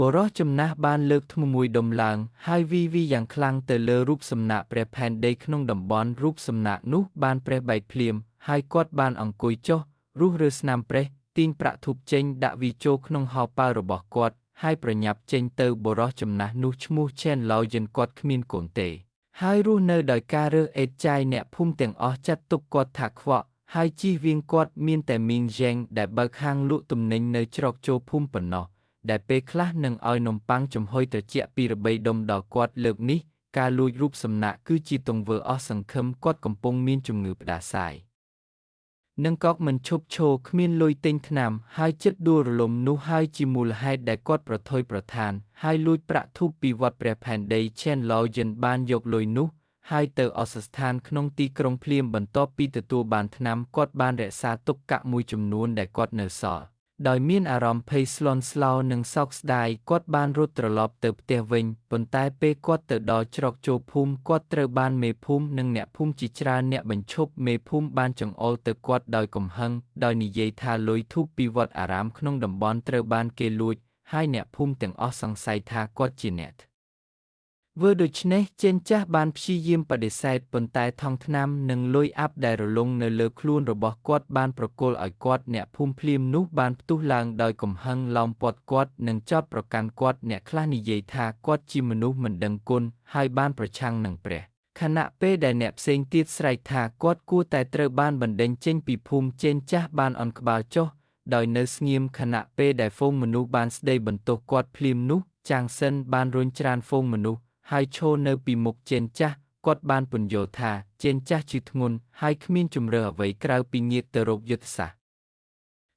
បុរសចំណាស់បានលើកធ្នូមួយដុំឡើងហើយវីយ៉ាងខ្លាំងទៅលើរូបសំណាកព្រះផែនដីក្នុងតំបន់រូបសំណាកនោះបានប្រេះបែកភ្លាមហើយគាត់បានអង្គុយចុះរុះរើស្នាមប្រេះទាញប្រាក់ធូបចេញដាក់វីចូលក្នុងហោប៉ៅរបស់គាត់ហើយប្រញាប់ចេញទៅបុរសចំណាស់នោះឈ្មោះឆែនឡោយិនគាត់គ្មានកូនទេហើយរស់នៅដោយការរើសអេតចាយអ្នកភូមិទាំងអស់ចាត់ទុកគាត់ថាខ្វក់ហើយជិះវៀងគាត់មានតែមីងយ៉េងដែលបើកហាងលក់ទំនិញនៅច្រកចូលភូមិប៉ុណ្ណោះដែលពេលខ្លះនឹងឲ្យនំប៉័ងចំហុយត្រជាក់ពីរបីដុំដល់គាត់លើកនេះការលួចរូបសំណាកគឺជាទង្វើអស់សង្ឃឹមគាត់កំពុងមានជំងឺផ្ដាសាយនឹងកកមិនឈប់ឈរគ្មានលុយទិញថ្នាំហើយចិត្តដួលរលំនោះហើយជាមូលហេតុដែលគាត់ប្រថុយប្រថានហើយលួចប្រាក់ធូបពីវត្តព្រះផែនដីឆែនឡោយិនបានយកលុយនោះហើយទៅអសស្ថានក្នុងទីក្រុងភ្លាមបន្ទាប់ពីទទួលបានថ្នាំគាត់បានរក្សាទុកកាក់មួយចំនួនដែលគាត់នៅសល់ដោយមានអារម្មណ៍ភ័យស្លន់ស្លោនិងសោកស្ដាយគាត់បានរត់ត្រឡប់ទៅផ្ទះវិញប៉ុន្តែពេលគាត់ទៅដល់ច្រកចូលភូមិគាត់ត្រូវបានមេភូមិនិងអ្នកភូមិជាច្រើនអ្នកបញ្ឈប់មេភូមិបានចង្អុលទៅគាត់ដោយកំហឹងដោយនិយាយថាលុយធូបពីវត្តអារាមក្នុងតំបន់ត្រូវបានគេលួចហើយអ្នកភូមិទាំងអស់សង្ស័យថាគាត់ជាអ្នកធ្វើដូច្នេះចេនចាស់បានព្យាយាមបដិសេធប៉ុន្តែថង់ថ្នាំនិងលុយអាប់ដែលរលុងនៅលើខ្លួនរបស់គាត់បានប្រគល់ឲ្យគាត់អ្នកភូមិភ្លាមនោះបានផ្ទុះឡើងដោយកំហឹងឡោមព័ទ្ធគាត់និងចោទប្រកាន់គាត់អ្នកខ្លះនិយាយថាគាត់ជាមនុស្សមិនដឹងគុណហើយបានប្រឆាំងនឹងព្រះខណៈពេលដែលអ្នកផ្សេងទៀតស្រែកថាគាត់គួរតែត្រូវបានបណ្ដេញចេញពីភូមិចេនចាស់បានអន់ក្បាលចុះដោយនៅស្ងៀមខណៈពេលដែលហ្វូងមនុស្សបានស្ដីបន្ទោសគាត់ភ្លាមនោះចាងសិនបានរុញច្រានហ្វូងមនុស្សហើយឈរនៅពីមុខចេនចាស់គាត់បានពន្យល់ថាចេនចាស់ជាធ្ងន់ហើយគ្មានជំរើសអ្វីក្រៅពីងាកទៅរកយុទ្ធសាស្ត្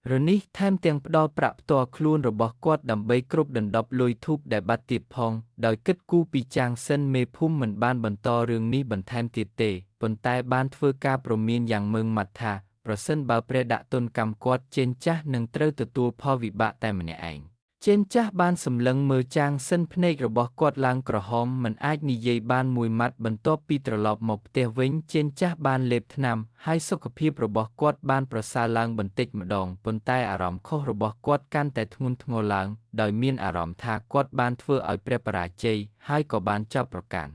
ររនេះថែមទាំងផ្ដល់ប្រាក់ផ្ទាល់ខ្លួនរបស់គាត់ដើម្បីគ្រប់ដណ្ដប់លុយធូបដែលបាត់ទៀតផងដោយគិតគូរពីចាងសិនមេភូមិមិនបានបន្តរឿងនេះបន្ថែមទៀតទេប៉ុន្តែបានធ្វើការព្រមានយ៉ាងម៉ឺងម៉ាត់ថាប្រសិនបើព្រះដាក់ទណ្ឌកម្មគាត់ចេនចាស់នឹងត្រូវទទួលផលវិបាកតែម្នាក់ឯងចេនចាស់បានសម្លឹងមើលចាងសិនភ្នែករបស់គាត់ឡើងក្រហមមិនអាចនិយាយបានមួយម៉ាត់បន្ទាប់ពីត្រឡប់មកផ្ទះវិញចេនចាស់បានលេបថ្នាំហើយសុខភាពរបស់គាត់បានប្រសើរឡើងបន្តិចម្ដងប៉ុន្តែអារម្មណ៍ខុសរបស់គាត់កាន់តែធ្ងន់ធ្ងរឡើងដោយមានអារម្មណ៍ថាគាត់បានធ្វើឲ្យព្រះបរាជ័យហើយក៏បានចោទប្រកាន់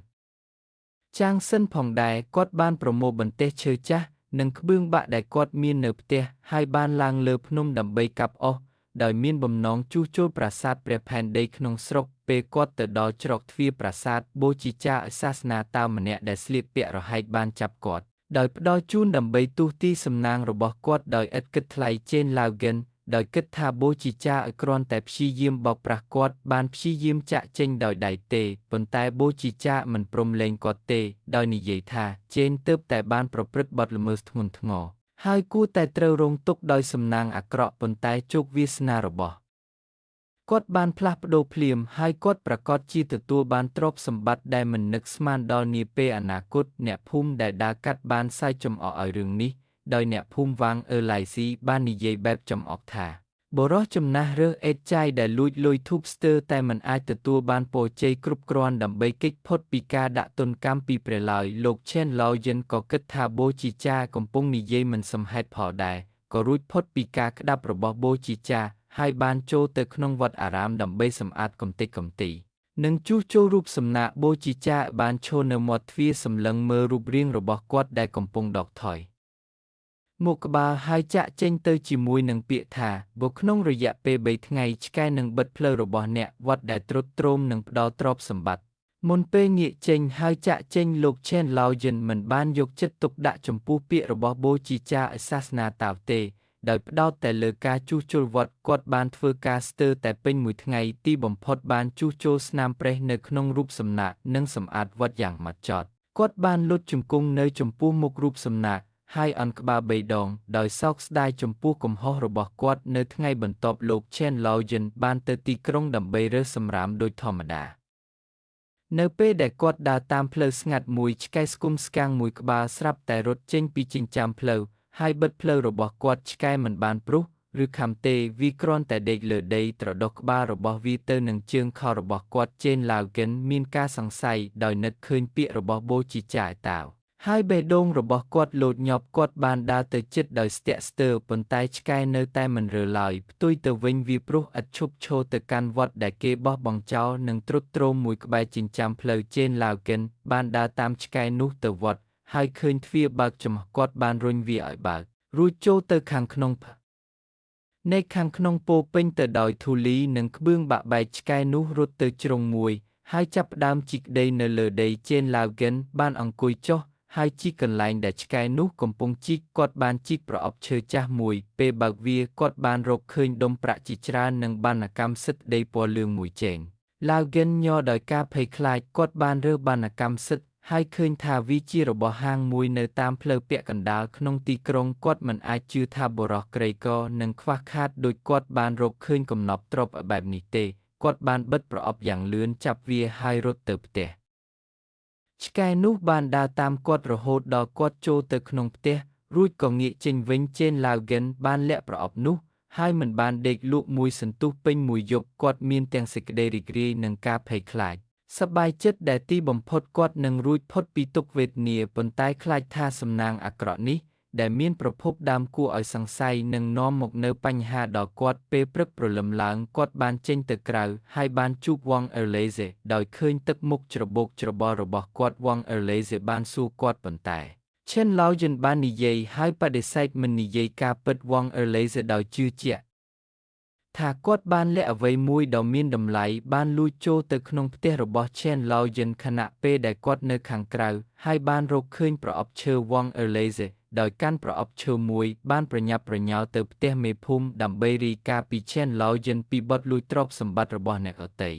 ចាងសិនផងដែរគាត់បានប្រមូលបន្ទះឈើចាស់និងក្បឿងបាក់ដែលគាត់មាននៅផ្ទះហើយបានឡើងលើភ្នំដើម្បីកាប់អុសដោយមានបំណងជួសជុលប្រាសាទព្រះផែនដីក្នុងស្រុកពេលគាត់ទៅដល់ច្រកទ្វារប្រាសាទបូជីចាសាសនាតាម្នាក់ដែលស្លៀកពាក់រហែកបានចាប់គាត់ដោយផ្ដល់ជូនដើម្បីទូសទីសំណាងរបស់គាត់ដោយឥតគិតថ្លៃចេនឡាវហ្គិនដោយគិតថាបូជីចាឲ្យគ្រាន់តែព្យាយាមបោកប្រាស់គាត់បានព្យាយាមចាក់ចេញដោយដៃទេប៉ុន្តែបូជីចាមិនព្រមលែងគាត់ទេដោយនិយាយថាចេនទើបតែបានប្រព្រឹត្តបទល្មើសធ្ងន់ធ្ងរហើយគួរតែត្រូវរងទុក្ខដោយសំណាងអាក្រក់ប៉ុន្តែជោគវាសនារបស់គាត់បានផ្លាស់ប្ដូរភ្លាមហើយគាត់ប្រកាសជាទទួលបានទ្រព្យសម្បត្តិដែលមិននឹកស្មានដល់នាពេលអនាគតអ្នកភូមិដែលដើរកាត់បានសើចចំអកឲ្យរឿងនេះដោយអ្នកភូមិវាងអឺឡៃស៊ីបាននិយាយបែបចំអកថាបុរសចំណាស់រើសអេតចាយដែលលួចលុយធូបស្ទើរតែមិនអាចទទួលបានពរជ័យគ្រប់គ្រាន់ដើម្បីគេចផុតពីការដាក់ទណ្ឌកម្មពីព្រះឡើយលោកឆែនឡោយិនក៏គិតថាបូជីចាកំពុងនិយាយមិនសមហេតុផលដែរក៏រួចផុតពីការក្តាប់របស់បូជីចាហើយបានចូលទៅក្នុងវត្តអារាមដើម្បីសម្អាតកំទេចកំទីនិងជួសជុលរូបសំណាកបូជីចាបានឈរនៅមាត់ទ្វារសម្លឹងមើលរូបរាងរបស់គាត់ដែលកំពុងដកថយមកក្បាលហើយចាក់ចេញទៅជាមួយនឹងពាក្យថាបើក្នុងរយៈពេល3ថ្ងៃឆ្កែនឹងបិទផ្លូវរបស់អ្នកវត្តដែលទ្រុឌទ្រោមនឹងផ្ដល់ទ្រព្យសម្បត្តិមុនពេលងាកចេញហើយចាក់ចេញលោកឆែនឡោយិនមិនបានយកចិត្តទុកដាក់ចំពោះពាក្យរបស់បូជីចាសាសនាតាវទេដោយផ្ដោតតែលើការជួសជុលវត្តគាត់បានធ្វើការស្ទើរតែពេញមួយថ្ងៃទីបំផុតបានជួសជុលស្នាមប្រេះនៅក្នុងរូបសំណាកនិងសម្អាតវត្តយ៉ាងម៉ត់ចត់គាត់បានលុតជង្គង់នៅចំពោះមុខរូបសំណាកហើយអន់ក្បាល3ដងដោយសោកស្ដាយចំពោះកំហុសរបស់គាត់នៅថ្ងៃបន្ទាប់លោកឆែនឡោយិនបានទៅទីក្រុងដើម្បីរើសសម្រាមដូចធម្មតានៅពេលដែលគាត់ដើរតាមផ្លូវស្ងាត់មួយឆ្កែស្គមស្កាំងមួយក្បាលស្រាប់តែរត់ចេញពីចិញ្ចើមផ្លូវហើយបិទផ្លូវរបស់គាត់ឆ្កែមិនបានព្រុសឬខំទេវាគ្រាន់តែដេកលើដីត្រដុសក្បាលរបស់វាទៅនឹងជើងខោរបស់គាត់ចេនឡាវហ្គិនមានការសង្ស័យដោយនឹកឃើញពាក្យរបស់បូជីចាតាវ ហើយបេះដូងរបស់គាត់លោតញាប់គាត់បានដើរទៅជិតដោយស្ទាក់ស្ទើរប៉ុន្តែឆ្កែនៅតែមិនរើឡើយផ្ទុយទៅវិញវាព្រោះឥតឈប់ឈរទៅកាន់វត្តដែលគេបោះបង់ចោលនិងទ្រុឌទ្រោមមួយក្បែរចិញ្ចាំផ្លូវជេនឡាវកិនបានដើរតាមឆ្កែនោះទៅវត្តហើយឃើញទ្វារបើកចំហគាត់បានរុញវាឲ្យបើករួចចូលទៅខាងក្នុងនៃខាងក្នុងពោពេញទៅដោយធូលីនិងក្បឿងបាក់បែកឆ្កែនោះរត់ទៅជ្រុងមួយហើយចាប់ផ្ដើមជីកដីនៅលើដីជេនឡាវកិនបានអង្គុយចុះហើយជីកកន្លែងដែលឆ្កែនោះកំពុងជីកគាត់បានជីកប្រអប់ឈើចាស់មួយពេលបើកវាគាត់បានរកឃើញដុំប្រាក់ជាច្រើននិងបណ្ណកម្មសិទ្ធិដីពណ៌លឿងមួយជែងឡាវកិនញ័រដោយការភ័យខ្លាចគាត់បានរើសបណ្ណកម្មសិទ្ធិហើយឃើញថាវាជារបស់ហាងមួយនៅតាមផ្លូវពាក់កណ្ដាលក្នុងទីក្រុងគាត់មិនអាចជឿថាបុរសក្រីក្រនិងខ្វះខាតដូចគាត់បានរកឃើញកំណប់ទ្រព្យបែបនេះទេគាត់បានបិទប្រអប់យ៉ាងលឿនចាប់វាហើយរត់ទៅផ្ទះឆ្កែនោះបានដើរតាមគាត់រហូតដល់គាត់ចូលទៅក្នុងផ្ទះរួចក៏ងាកចេញវិញជេនឡាវកិនបានលាក់ប្រអប់នោះហើយមិនបានដេកលក់មួយសន្ទុះពេញមួយយប់គាត់មានទាំងសេចក្តីរីករាយនិងការភ័យខ្លាចសប្បាយចិត្តដែលទីបំផុតគាត់នឹងរួចផុតពីទុក្ខវេទនាប៉ុន្តែខ្លាចថាសំណាងអាក្រក់នេះដែលមានប្រភពដើមគួរឲ្យសង្ស័យនឹងនាំមកនូវបញ្ហាដល់គាត់ពេលព្រឹកព្រលឹមឡើងគាត់បានចេញទៅក្រៅហើយបានជួបវ៉ងអឺឡេសេដោយឃើញទឹកមុខច្របូកច្របល់របស់គាត់វ៉ងអឺឡេសេបានសួរគាត់ប៉ុន្តែឈិនឡោយិនបាននិយាយហើយបដិសេធមិននិយាយការពិតវ៉ងអឺឡេសេដោយជឿជាក់ថាគាត់បានលាក់អ្វីមួយដ៏មានតម្លៃបានលួចចូលទៅក្នុងផ្ទះរបស់ឈែនឡោយិនខណៈពេលដែលគាត់នៅខាងក្រៅហើយបានរកឃើញប្រអប់ឈើវ៉ងអឺឡេសេដោយកាន់ប្រអប់ឈើមួយបានប្រញាប់ប្រញោលទៅផ្ទះមេភូមិដើម្បីរាយការណ៍ពីឈែនឡោយិនពីបទលួចទ្រព្យសម្បត្តិរបស់អ្នកដទៃ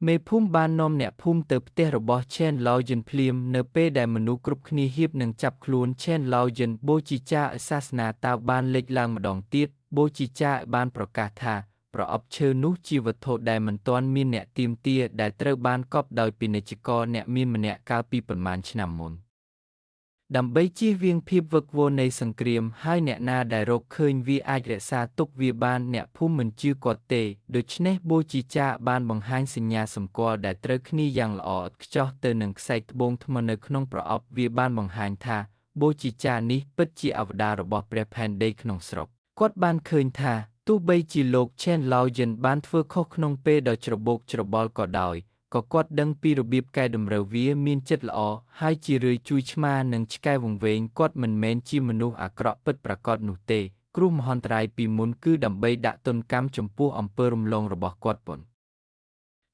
មេភូមិបាននាំអ្នកភូមិទៅផ្ទះរបស់ឈែនឡោយិនភ្លាមនៅពេលដែលមនុស្សគ្រប់គ្នាហៀបនឹងចាប់ខ្លួនឈែនឡោយិនបូជីចាឲ្យសាសនាតាវបានលេចឡើងម្ដងទៀតបូជីចាបានប្រកាសថាប្រអប់ឈើនោះជាវត្ថុដែលមិនទាន់មានអ្នកទាមទារដែលត្រូវបានកប់ដោយពាណិជ្ជករអ្នកមានម្នាក់កាលពីប៉ុន្មានឆ្នាំមុនដើម្បីជៀសវាងភាពវឹកវរនៃសង្គ្រាមហើយអ្នកណាដែលរកឃើញវាអាចរក្សាទុកវាបានអ្នកភូមិមិនជឿគាត់ទេដូច្នេះបូជីចាបានបង្ហាញសញ្ញាសម្គាល់ដែលត្រូវគ្នាយ៉ាងល្អឥតខ្ចោះទៅនឹងខ្សែត្បូងថ្មនៅក្នុងប្រអប់វាបានបង្ហាញថាបូជីចានេះពិតជាអវតាររបស់ព្រះផែនដីក្នុងស្រុកគាត់បានឃើញថាទោះបីជាលោកឈែនឡោយិនបានធ្វើខុសក្នុងពេលដ៏ច្របូកច្របល់ក៏ដោយក៏គាត់ដឹងពីរបៀបកែតម្រូវវាមានចិត្តល្អហើយជារឿយជួយឆ្មានិងឆ្កែវង្វេងគាត់មិនមែនជាមនុស្សអាក្រក់ពិតប្រាកដនោះទេគ្រោះមហន្តរាយពីមុនគឺដើម្បីដាក់ទណ្ឌកម្មចំពោះអំពើរំលងរបស់គាត់ប៉ុណ្ណោះ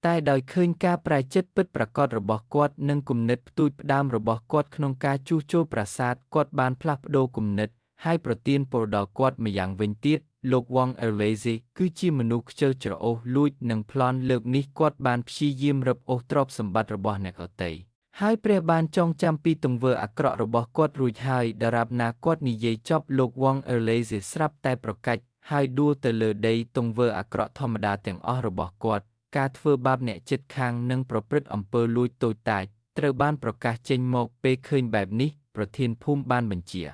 តែដោយឃើញការប្រែចិត្តពិតប្រាកដរបស់គាត់និងគំនិតផ្ទូចផ្ដើមរបស់គាត់ក្នុងការជួសជុលប្រាសាទគាត់បានផ្លាស់ប្ដូរគំនិតហើយប្រទានពរដល់គាត់ម្យ៉ាងវិញទៀតលោកវ៉ងអឺឡេសេគឺជាមនុស្សខ្ជិលច្រអូសលួចនិងប្លន់លើកនេះគាត់បានព្យាយាមរឹបអូសទ្រព្យសម្បត្តិរបស់អ្នកដទៃហើយព្រះបានចងចាំពីទង្វើអាក្រក់របស់គាត់រួចហើយដរាបណាគាត់និយាយចប់លោកវ៉ងអឺឡេសេស្រាប់តែប្រកាច់ហើយដួលទៅលើដីទង្វើអាក្រក់ធម្មតាទាំងអស់របស់គាត់ការធ្វើបាបអ្នកជិតខាងនិងប្រព្រឹត្តអំពើលួចតូចតាចត្រូវបានប្រកាសចេញមកពេលឃើញបែបនេះប្រធានភូមិបានបញ្ជា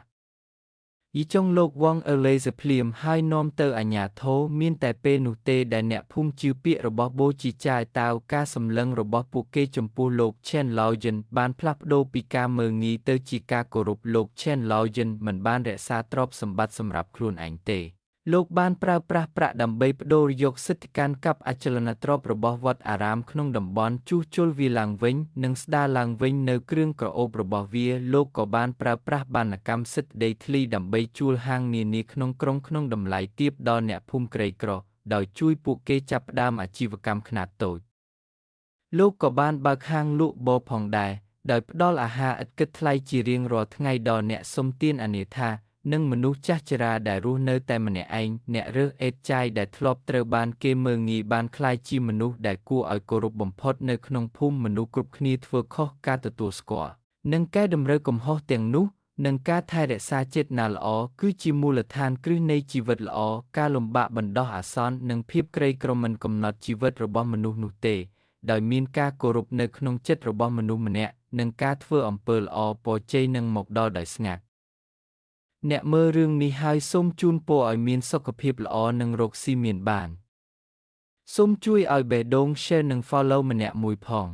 យីចុងលោកវ៉ងអឺឡេសេភ្លាមហើយនាំទៅអាជ្ញាធរមានតែពេលនោះទេដែលអ្នកភូមិជឿពាក្យរបស់បូជីចាយតាវការសម្លឹងរបស់ពួកគេចំពោះលោកឈែនឡោយិនបានផ្លាស់ប្ដូរពីការមើលងាយទៅជាការគោរពលោកឈែនឡោយិនមិនបានរក្សាទ្រព្យសម្បត្តិសម្រាប់ខ្លួនឯងទេលោកបានប្រើប្រាស់ប្រាក់ដើម្បីប្ដូរយកសិទ្ធិកាន់កាប់អចលនទ្រព្យរបស់វត្តអារាមក្នុងតំបន់ជួសជុលវាឡើងវិញនិងស្ដារឡើងវិញនៅគ្រឿងក្រអូបរបស់វាលោកក៏បានប្រើប្រាស់បណ្ណកម្មសិទ្ធិដីធ្លីដើម្បីជួលហាងនានាក្នុងក្រុងក្នុងតម្លៃទាបដល់អ្នកភូមិក្រីក្រដោយជួយពួកគេចាប់ផ្ដើមអាជីវកម្មខ្នាតតូចលោកក៏បានបើកហាងលក់បរផងដែរដោយផ្ដល់អាហារឥតគិតថ្លៃជារៀងរាល់ថ្ងៃដល់អ្នកសុំទានអានាថានិងមនុស្សចាស់ជរាដែលរស់នៅតែម្នាក់ឯងអ្នករើសអេតចាយដែលធ្លាប់ត្រូវបានគេមើលងាយបានក្លាយជាមនុស្សដែលគួរឲ្យគោរពបំផុតនៅក្នុងភូមិមនុស្សគ្រប់គ្នាធ្វើខុសការទទួលស្គាល់និងកែតម្រូវកំហុសទាំងនោះនិងការថែរក្សាចេតនាល្អគឺជាមូលដ្ឋានគ្រឹះនៃជីវិតល្អការលំបាកបណ្ដោះអាសន្ននិងភាពក្រីក្រមិនកំណត់ជីវិតរបស់មនុស្សនោះទេដោយមានការគោរពនៅក្នុងចិត្តរបស់មនុស្សម្នាក់និងការធ្វើអំពើល្អពរជ័យនឹងមកដល់ដោយស្ងាត់អ្នកមើលរឿងនេះហើយសូមជូនពរឲ្យមានសុខភាពល្អនិងរកស៊ីមានបានសូមជួយឲ្យបេះដូង Share និង Follow ម្នាក់មួយផង